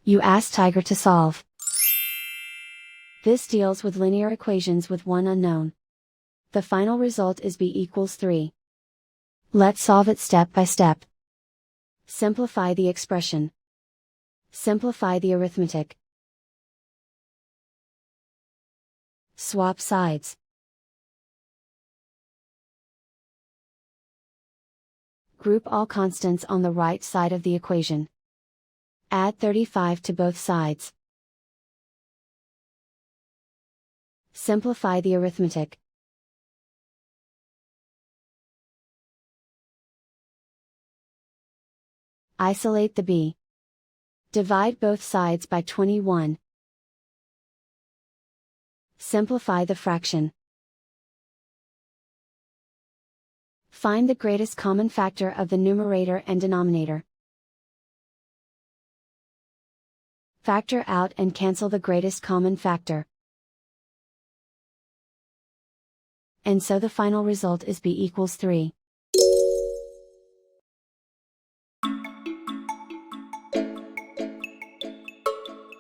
You ask Tiger to solve. This deals with linear equations with one unknown. The final result is b equals 3. Let's solve it step by step. Simplify the expression. Simplify the arithmetic. Swap sides. Group all constants on the right side of the equation. Add 35 to both sides. Simplify the arithmetic. Isolate the b. Divide both sides by 21. Simplify the fraction. Find the greatest common factor of the numerator and denominator. Factor out and cancel the greatest common factor. And so the final result is b equals 3.